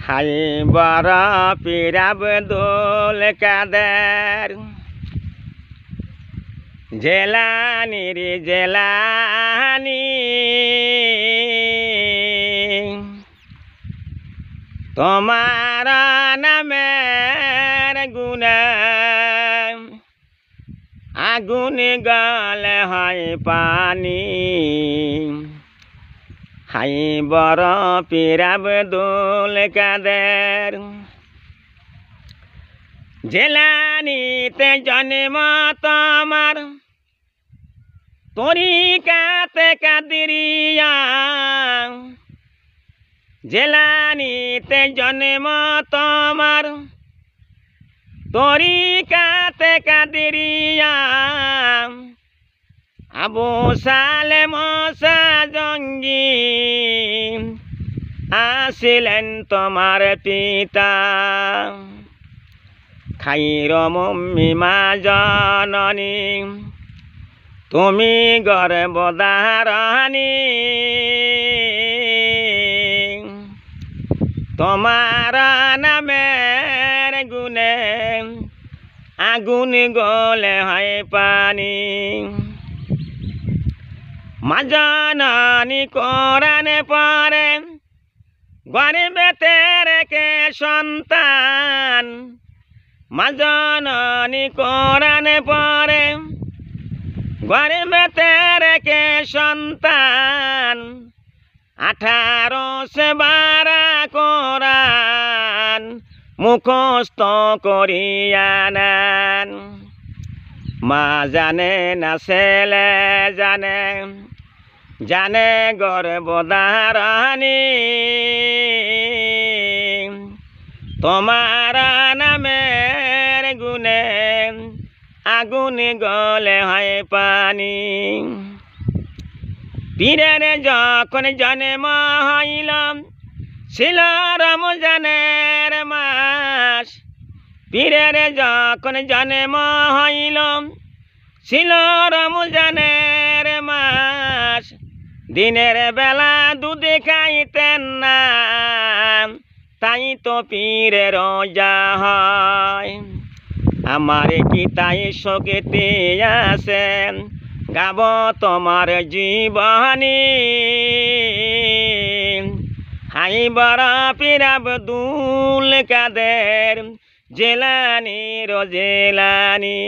High বড় পীর আব্দুল কাদের জেলানি রে জেলানি তোমার নামের গুণে আগুন গলে হয় পানি হাই বড় পীর আব্দুল কাদের জেলানিতে জন্ম তোমার তরিকাতে কাদরিয়া জেলানিতে জন্ম তোমার তরিকাতে কাদরিয়া আবু সালেম জঙ্গি আসিলেন তোমার পিতা খাইর মম্মি মা জননী তুমি গর্ভধারণী তোমার নামের গুণে আগুন গলে হয় পানি মা জননী কোরআনে পড়ে গর্ভেতে রেখে সন্তান মা জননী কোরআনে পড়ে গর্ভেতে রেখে সন্তান 18 বারা কোরআন মুখস্থ করিয়া নেন মা জানে না ছেলে জানে জানে গর্ভধারণী তোমার নামের গুণে আগুন গলে হয় পানি পীরের যখন জন্ম হইল ছিল রমজানের মাস পীরের যখন জন্ম হইল ছিল রমজানের মাস দিনের বেলা দুধ খাইতেন না তাই তো পীরের রোজা হয় আমার কি তাই শোকেতে আসেন গাব তোমার জীবনী হাই বড় পীর আব্দুল কাদের জেলানি রো জেলানি।